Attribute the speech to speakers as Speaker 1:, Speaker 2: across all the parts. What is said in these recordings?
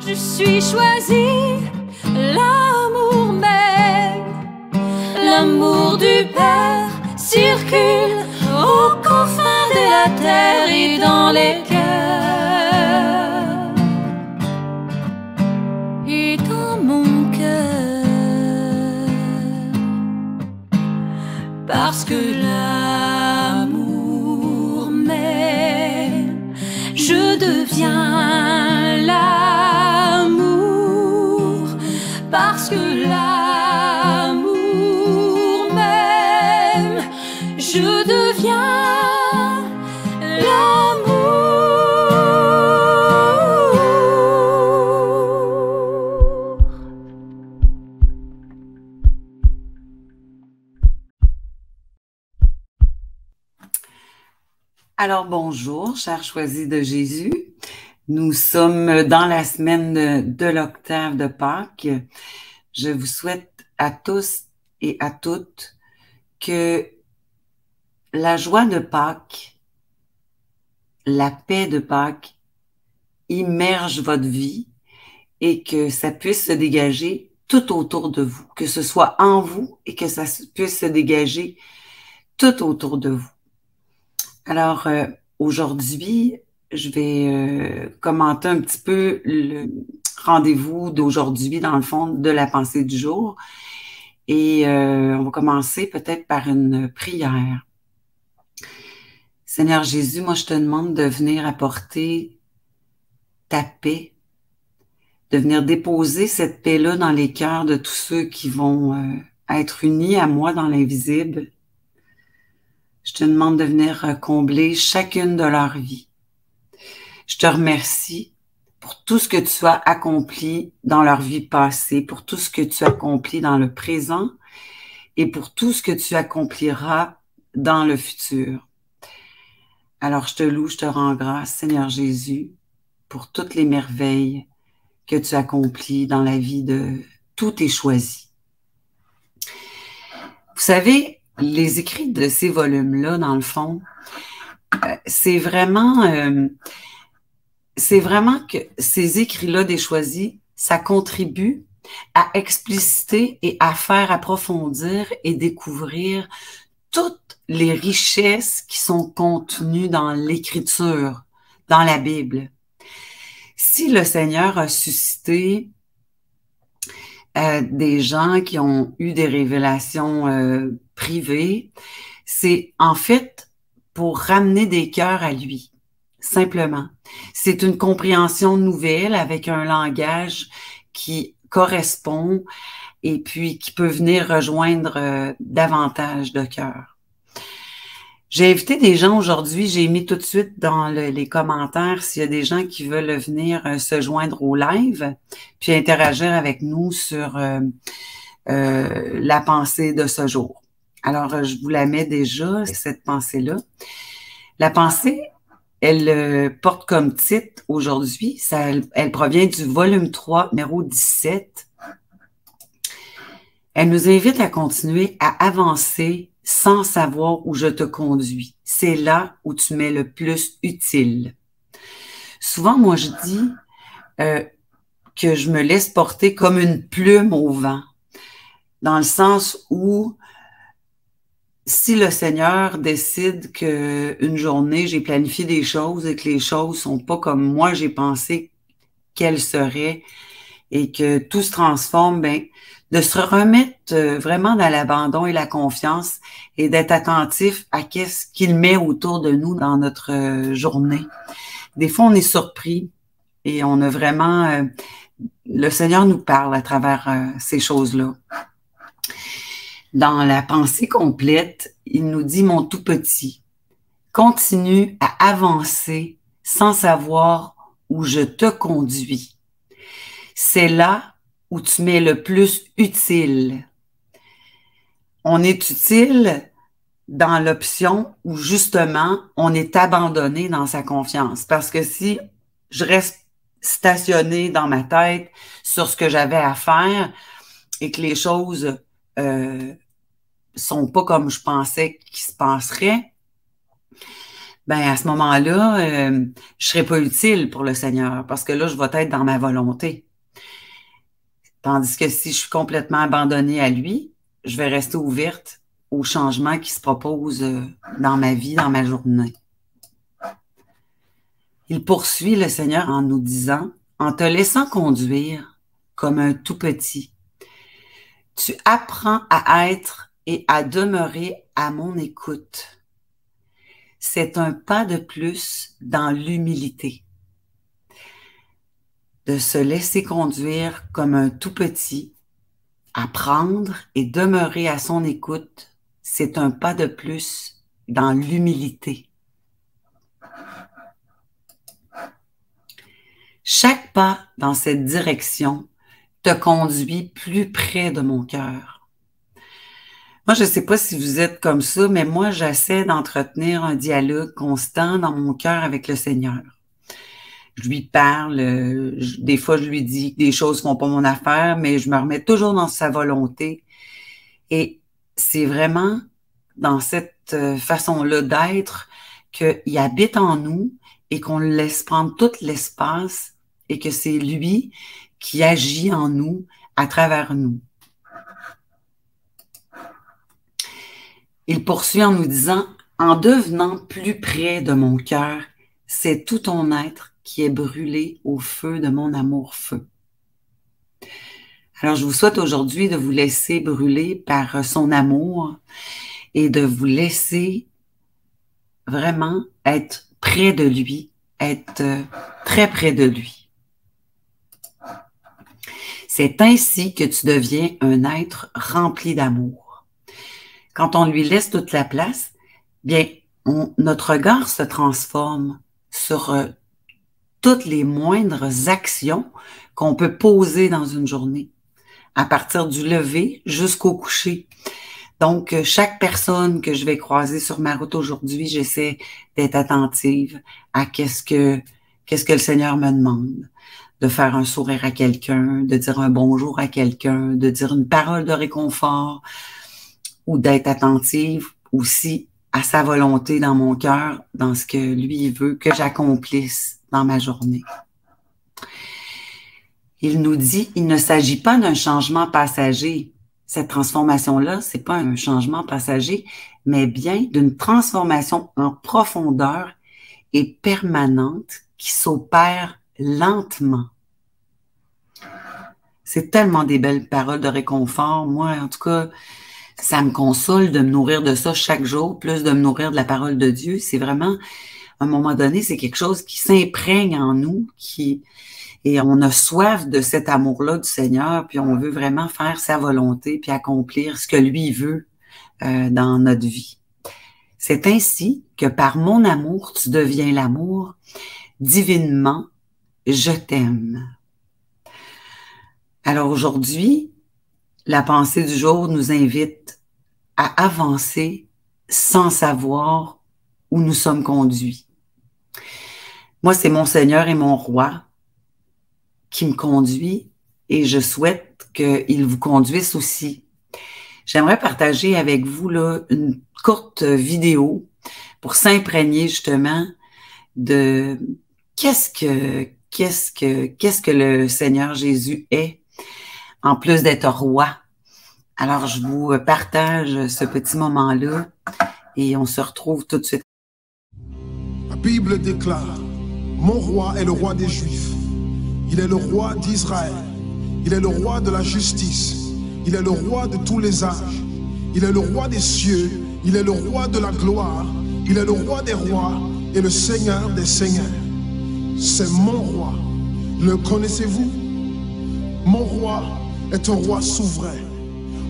Speaker 1: je suis choisie, l'amour même, l'amour du Père circule aux confins de la terre et dans les cœurs et dans mon cœur, parce que l'amour m'aime, je deviens l'amour, parce que l'amour m'aime, je deviens l'amour.
Speaker 2: Alors bonjour, chers choisis de Jésus. Nous sommes dans la semaine de l'octave de Pâques. Je vous souhaite à tous et à toutes que la joie de Pâques, la paix de Pâques immerge votre vie et que ça puisse se dégager tout autour de vous, que ce soit en vous et que ça puisse se dégager tout autour de vous. Alors, aujourd'hui, je vais commenter un petit peu le rendez-vous d'aujourd'hui, dans le fond, de la pensée du jour. Et on va commencer peut-être par une prière. Seigneur Jésus, moi, je te demande de venir apporter ta paix, de venir déposer cette paix-là dans les cœurs de tous ceux qui vont être unis à moi dans l'invisible. Je te demande de venir combler chacune de leurs vies. Je te remercie pour tout ce que tu as accompli dans leur vie passée, pour tout ce que tu as accompli dans le présent et pour tout ce que tu accompliras dans le futur. Alors, je te loue, je te rends grâce, Seigneur Jésus, pour toutes les merveilles que tu accomplis dans la vie de tous tes choisis. Vous savez, les écrits de ces volumes-là, dans le fond, c'est vraiment que ces écrits-là des choisis, ça contribue à expliciter et à faire approfondir et découvrir toutes les richesses qui sont contenues dans l'Écriture, dans la Bible. Si le Seigneur a suscité des gens qui ont eu des révélations privées, c'est en fait pour ramener des cœurs à lui, simplement. C'est une compréhension nouvelle avec un langage qui correspond et puis qui peut venir rejoindre davantage de cœurs. J'ai invité des gens aujourd'hui, j'ai mis tout de suite dans les commentaires s'il y a des gens qui veulent venir se joindre au live, puis interagir avec nous sur la pensée de ce jour. Alors, je vous la mets déjà, cette pensée-là. La pensée, elle porte comme titre aujourd'hui, elle provient du volume 3, numéro 17. Elle nous invite à continuer à avancer sans savoir où je te conduis. C'est là où tu m'es le plus utile. Souvent, moi, je dis que je me laisse porter comme une plume au vent, dans le sens où si le Seigneur décide qu'une journée, j'ai planifié des choses et que les choses sont pas comme moi j'ai pensé qu'elles seraient et que tout se transforme, ben, de se remettre vraiment dans l'abandon et la confiance et d'être attentif à qu'est-ce qu'il met autour de nous dans notre journée. Des fois, on est surpris et on a vraiment... le Seigneur nous parle à travers ces choses-là. Dans la pensée complète, il nous dit, mon tout petit, continue à avancer sans savoir où je te conduis. C'est là où tu m'es le plus utile. On est utile dans l'option où justement on est abandonné dans sa confiance. Parce que si je reste stationné dans ma tête sur ce que j'avais à faire et que les choses sont pas comme je pensais qu'ils se passeraient, ben à ce moment-là, je serai pas utile pour le Seigneur parce que là, je vais être dans ma volonté. Tandis que si je suis complètement abandonnée à lui, je vais rester ouverte aux changements qui se proposent dans ma vie, dans ma journée. Il poursuit le Seigneur en nous disant, en te laissant conduire comme un tout petit, tu apprends à être et à demeurer à mon écoute. C'est un pas de plus dans l'humilité. De se laisser conduire comme un tout petit, apprendre et demeurer à son écoute, c'est un pas de plus dans l'humilité. Chaque pas dans cette direction te conduit plus près de mon cœur. Moi, je ne sais pas si vous êtes comme ça, mais moi, j'essaie d'entretenir un dialogue constant dans mon cœur avec le Seigneur. Je lui parle, des fois, je lui dis que des choses ne font pas mon affaire, mais je me remets toujours dans sa volonté. Et c'est vraiment dans cette façon-là d'être qu'il habite en nous et qu'on le laisse prendre tout l'espace et que c'est lui qui agit en nous, à travers nous. Il poursuit en nous disant, en devenant plus près de mon cœur, c'est tout ton être qui est brûlé au feu de mon amour-feu. Alors, je vous souhaite aujourd'hui de vous laisser brûler par son amour et de vous laisser vraiment être près de lui, être très près de lui. C'est ainsi que tu deviens un être rempli d'amour. Quand on lui laisse toute la place, bien, notre regard se transforme sur toutes les moindres actions qu'on peut poser dans une journée, à partir du lever jusqu'au coucher. Donc, chaque personne que je vais croiser sur ma route aujourd'hui, j'essaie d'être attentive à qu'est-ce que le Seigneur me demande. De faire un sourire à quelqu'un, de dire un bonjour à quelqu'un, de dire une parole de réconfort ou d'être attentive aussi à sa volonté dans mon cœur, dans ce que lui veut que j'accomplisse dans ma journée. Il nous dit, il ne s'agit pas d'un changement passager. Cette transformation-là, c'est pas un changement passager, mais bien d'une transformation en profondeur et permanente qui s'opère lentement. C'est tellement des belles paroles de réconfort. Moi, en tout cas, ça me console de me nourrir de ça chaque jour, plus de me nourrir de la parole de Dieu. C'est vraiment, à un moment donné, c'est quelque chose qui s'imprègne en nous, et on a soif de cet amour-là du Seigneur, puis on veut vraiment faire sa volonté, puis accomplir ce que lui veut dans notre vie. C'est ainsi que par mon amour, tu deviens l'amour. Divinement, je t'aime. Alors aujourd'hui, la pensée du jour nous invite à avancer sans savoir où nous sommes conduits. Moi, c'est mon Seigneur et mon Roi qui me conduit et je souhaite qu'il vous conduise aussi. J'aimerais partager avec vous là, une courte vidéo pour s'imprégner justement de qu'est-ce que le Seigneur Jésus est, en plus d'être roi. Alors, je vous partage ce petit moment-là et on se retrouve tout de suite.
Speaker 3: La Bible déclare, mon roi est le roi des Juifs. Il est le roi d'Israël. Il est le roi de la justice. Il est le roi de tous les âges. Il est le roi des cieux. Il est le roi de la gloire. Il est le roi des rois et le Seigneur des seigneurs. C'est mon roi. Le connaissez-vous? Mon roi est un roi souverain.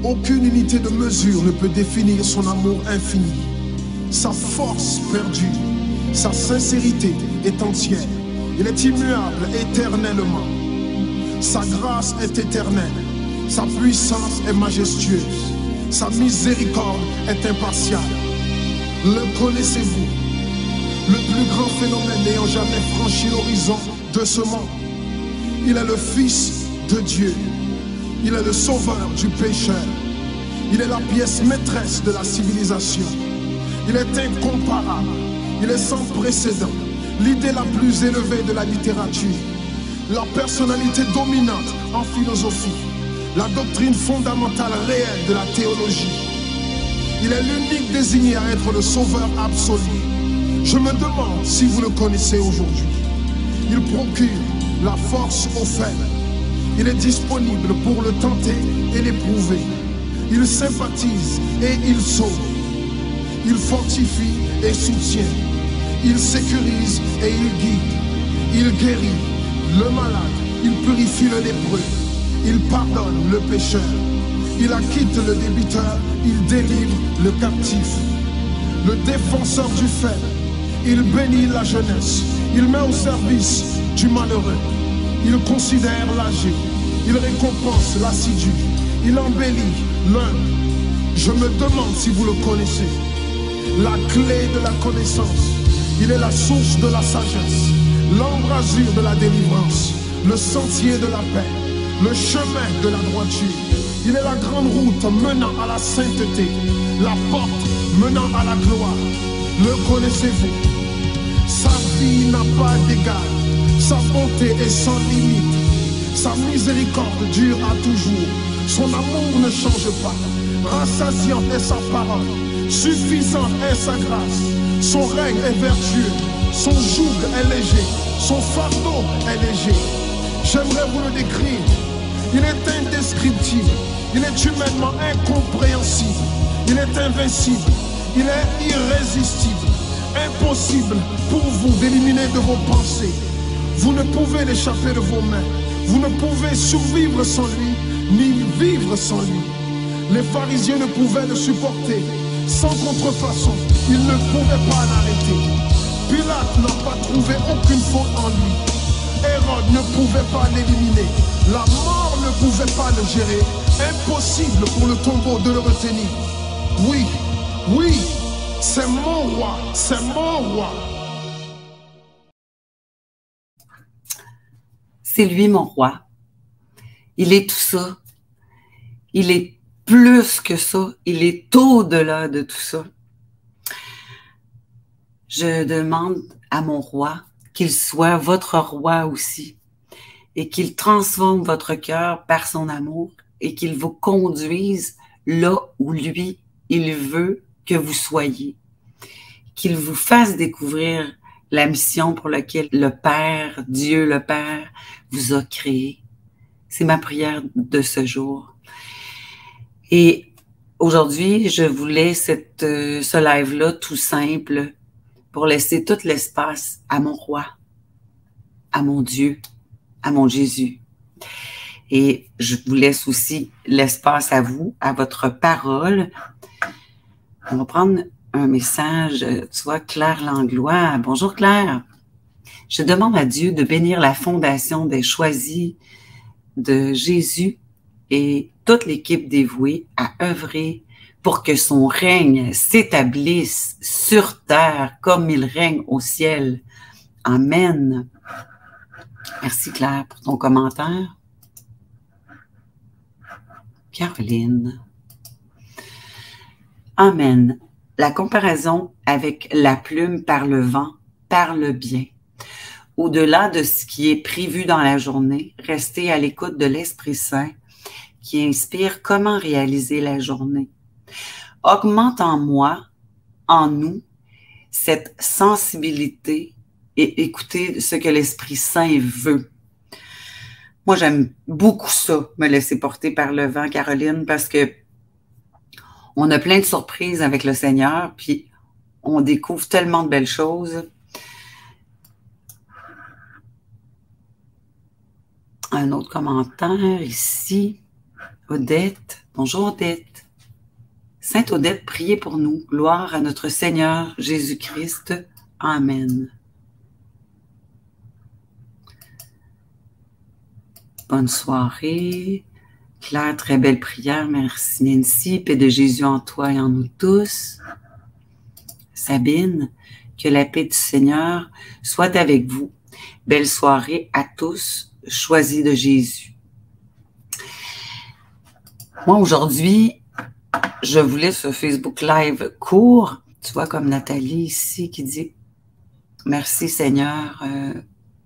Speaker 3: Aucune unité de mesure ne peut définir son amour infini. Sa force perdue, sa sincérité est entière. Il est immuable éternellement. Sa grâce est éternelle. Sa puissance est majestueuse. Sa miséricorde est impartiale. Le connaissez-vous? Le plus grand phénomène n'ayant jamais franchi l'horizon de ce monde. Il est le Fils de Dieu. Il est le sauveur du pécheur. Il est la pièce maîtresse de la civilisation. Il est incomparable. Il est sans précédent, l'idée la plus élevée de la littérature, la personnalité dominante en philosophie, la doctrine fondamentale réelle de la théologie. Il est l'unique désigné à être le sauveur absolu. Je me demande si vous le connaissez aujourd'hui. Il procure la force aux faibles. Il est disponible pour le tenter et l'éprouver. Il sympathise et il sauve. Il fortifie et soutient. Il sécurise et il guide. Il guérit le malade. Il purifie le lépreux. Il pardonne le pécheur. Il acquitte le débiteur. Il délivre le captif. Le défenseur du faible. Il bénit la jeunesse. Il met au service du malheureux. Il considère l'âgé. Il récompense l'assidu. Il embellit l'humble. Je me demande si vous le connaissez. La clé de la connaissance. Il est la source de la sagesse. L'embrasure de la délivrance. Le sentier de la paix. Le chemin de la droiture. Il est la grande route menant à la sainteté. La porte menant à la gloire. Le connaissez-vous? Sa vie n'a pas d'égal. Sa bonté est sans limite. Sa miséricorde dure à toujours. Son amour ne change pas. Rassasiante est sa parole. Suffisante est sa grâce. Son règne est vertueux. Son joug est léger. Son fardeau est léger. J'aimerais vous le décrire. Il est indescriptible. Il est humainement incompréhensible. Il est invincible. Il est irrésistible. Impossible pour vous d'éliminer de vos pensées. Vous ne pouvez l'échapper de vos mains. Vous ne pouvez survivre sans lui, ni vivre sans lui. Les pharisiens ne pouvaient le supporter. Sans contrefaçon, ils ne pouvaient pas l'arrêter. Pilate n'a pas trouvé aucune faute en lui. Hérode ne pouvait pas l'éliminer. La mort ne pouvait pas le gérer. Impossible pour le tombeau de le retenir. Oui, oui, c'est mon roi, c'est mon roi.
Speaker 2: C'est lui mon roi. Il est tout ça. Il est plus que ça. Il est au-delà de tout ça. Je demande à mon roi qu'il soit votre roi aussi et qu'il transforme votre cœur par son amour et qu'il vous conduise là où lui, il veut que vous soyez. Qu'il vous fasse découvrir la mission pour laquelle le Père, Dieu le Père, vous a créé. C'est ma prière de ce jour. Et aujourd'hui, je voulais ce live-là tout simple pour laisser tout l'espace à mon roi, à mon Dieu, à mon Jésus. Et je vous laisse aussi l'espace à vous, à votre parole. On va prendre un message, tu vois, Claire Langlois. Bonjour Claire. Je demande à Dieu de bénir la fondation des choisis de Jésus et toute l'équipe dévouée à œuvrer pour que son règne s'établisse sur terre comme il règne au ciel. Amen. Merci Claire pour ton commentaire. Caroline. Amen. La comparaison avec la plume par le vent parle bien. Au-delà de ce qui est prévu dans la journée, restez à l'écoute de l'Esprit Saint qui inspire comment réaliser la journée. Augmente en moi, en nous, cette sensibilité et écoutez ce que l'Esprit Saint veut. Moi, j'aime beaucoup ça, me laisser porter par le vent, Caroline, parce que on a plein de surprises avec le Seigneur, puis on découvre tellement de belles choses. Un autre commentaire ici. Odette. Bonjour Odette. Sainte Odette, priez pour nous. Gloire à notre Seigneur Jésus-Christ. Amen. Bonne soirée. Claire, très belle prière. Merci Nancy. Paix de Jésus en toi et en nous tous. Sabine, que la paix du Seigneur soit avec vous. Belle soirée à tous, choisis de Jésus. Moi, aujourd'hui, je voulais ce Facebook Live court. Tu vois, comme Nathalie ici qui dit Merci Seigneur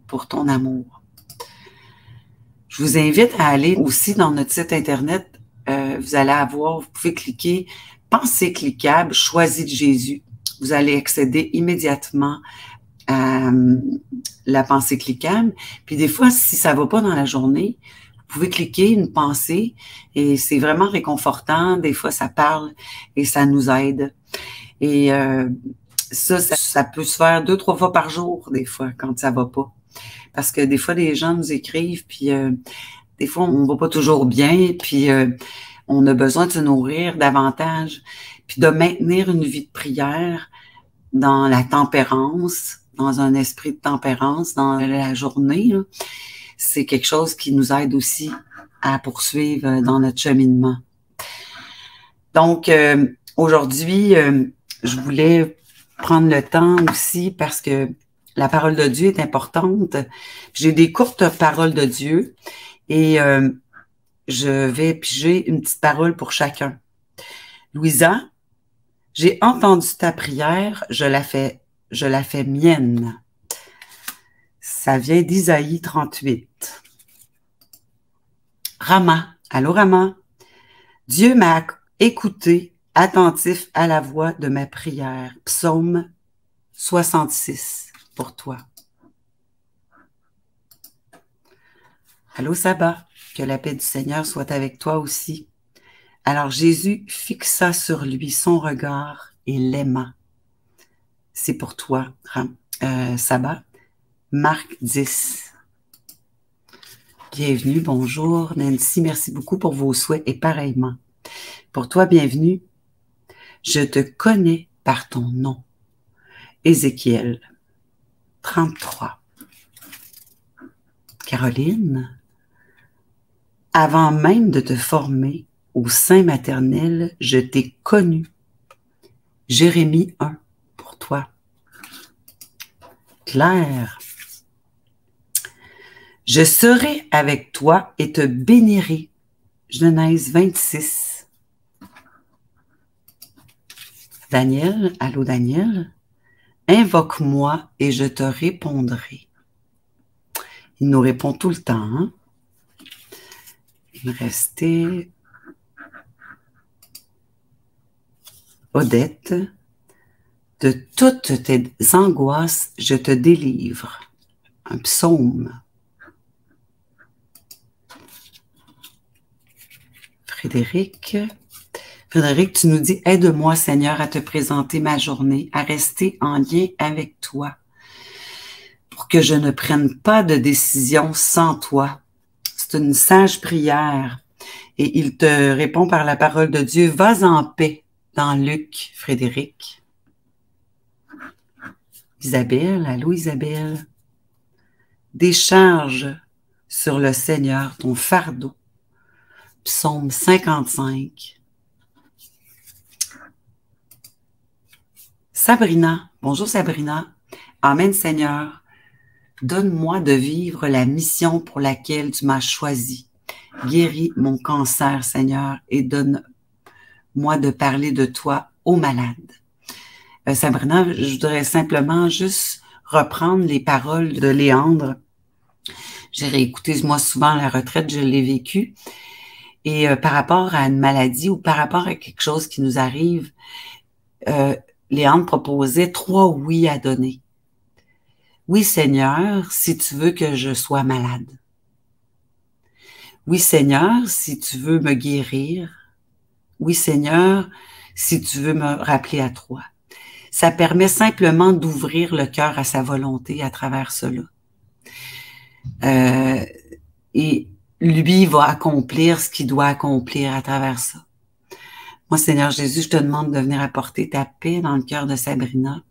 Speaker 2: pour ton amour. Je vous invite à aller aussi dans notre site internet. Vous allez avoir, vous pouvez cliquer « Pensée cliquable, choisis de Jésus ». Vous allez accéder immédiatement à la pensée cliquable. Puis des fois, si ça ne va pas dans la journée, vous pouvez cliquer une pensée et c'est vraiment réconfortant. Des fois, ça parle et ça nous aide. Et ça peut se faire 2-3 fois par jour, des fois, quand ça va pas. Parce que des fois, les gens nous écrivent, puis des fois, on va pas toujours bien, puis on a besoin de se nourrir davantage, puis de maintenir une vie de prière dans la tempérance, dans un esprit de tempérance, dans la journée. C'est quelque chose qui nous aide aussi à poursuivre dans notre cheminement. Donc, aujourd'hui, je voulais prendre le temps aussi parce que la parole de Dieu est importante. J'ai des courtes paroles de Dieu et je vais piger une petite parole pour chacun. Louisa, j'ai entendu ta prière, je la fais mienne. Ça vient d'Isaïe 38. Rama, allô Rama, Dieu m'a écouté, attentif à la voix de ma prière. Psaume 66 pour toi. Allô Saba, que la paix du Seigneur soit avec toi aussi. Alors Jésus fixa sur lui son regard et l'aima. C'est pour toi, Saba. Marc 10. Bienvenue, bonjour Nancy, merci beaucoup pour vos souhaits et pareillement. Pour toi, bienvenue. Je te connais par ton nom. Ézéchiel 33. Caroline, avant même de te former au sein maternel, je t'ai connu. Jérémie 1 pour toi. Claire, je serai avec toi et te bénirai. Genèse 26. Daniel, allô Daniel, invoque-moi et je te répondrai. Il nous répond tout le temps. Hein? Il me restait Odette, de toutes tes angoisses, je te délivre. Un psaume. Frédéric, tu nous dis, aide-moi Seigneur à te présenter ma journée, à rester en lien avec toi, pour que je ne prenne pas de décision sans toi. C'est une sage prière. Et il te répond par la parole de Dieu, vas en paix dans Luc, Frédéric. Isabelle, allô Isabelle. Décharge sur le Seigneur ton fardeau. Psaume 55. Sabrina, bonjour Sabrina. Amen Seigneur. Donne-moi de vivre la mission pour laquelle tu m'as choisi. Guéris mon cancer, Seigneur, et donne-moi de parler de toi aux malades. Sabrina, je voudrais simplement juste reprendre les paroles de Léandre. J'ai réécouté, moi, souvent la retraite, je l'ai vécue. Et par rapport à une maladie ou par rapport à quelque chose qui nous arrive, Léandre proposait 3 oui à donner. Oui, Seigneur, si tu veux que je sois malade. Oui, Seigneur, si tu veux me guérir. Oui, Seigneur, si tu veux me rappeler à toi. Ça permet simplement d'ouvrir le cœur à sa volonté à travers cela. Et lui va accomplir ce qu'il doit accomplir à travers ça. Moi, Seigneur Jésus, je te demande de venir apporter ta paix dans le cœur de Sabrina,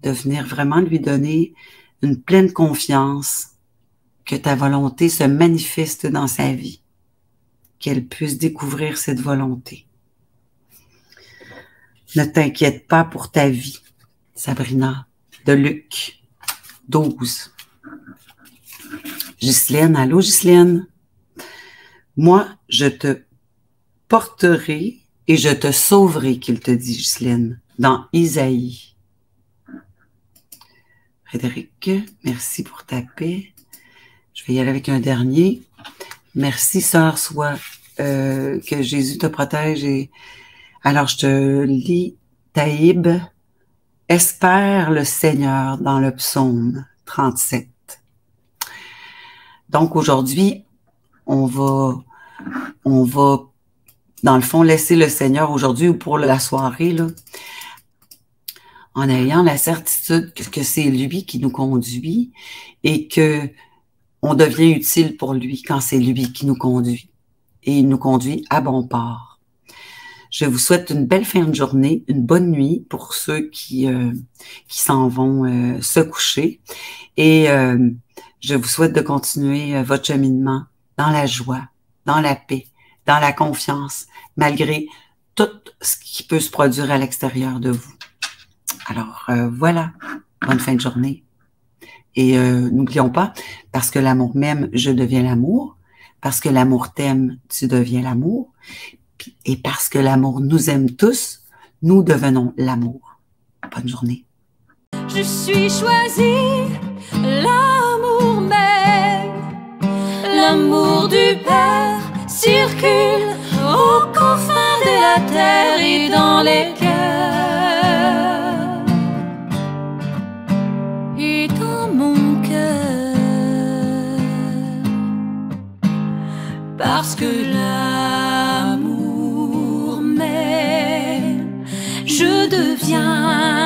Speaker 2: de venir vraiment lui donner une pleine confiance que ta volonté se manifeste dans sa vie, qu'elle puisse découvrir cette volonté. Ne t'inquiète pas pour ta vie, Sabrina, de Luc 12. Ghislaine, allô Ghislaine? Moi, je te porterai et je te sauverai, qu'il te dit, Ghislaine, dans Isaïe. Frédéric, merci pour ta paix. Je vais y aller avec un dernier. Merci, sœur, soit que Jésus te protège. Et alors, je te lis Taïb. Espère le Seigneur dans le psaume 37. Donc, aujourd'hui, on va, dans le fond, laisser le Seigneur aujourd'hui ou pour la soirée, là, en ayant la certitude que c'est lui qui nous conduit et que on devient utile pour lui quand c'est lui qui nous conduit. Et il nous conduit à bon port. Je vous souhaite une belle fin de journée, une bonne nuit pour ceux qui s'en vont se coucher. Et je vous souhaite de continuer votre cheminement dans la joie, dans la paix, dans la confiance, malgré tout ce qui peut se produire à l'extérieur de vous. Alors voilà, bonne fin de journée. Et n'oublions pas, parce que l'amour m'aime, je deviens l'amour. Parce que l'amour t'aime, tu deviens l'amour. Et parce que l'amour nous aime tous, nous devenons l'amour. Bonne journée.
Speaker 1: Je suis choisie, l'amour m'aime, l'amour du Père circule aux confins de la terre et dans les cœurs et dans mon cœur, parce que l'amour m'aime, je deviens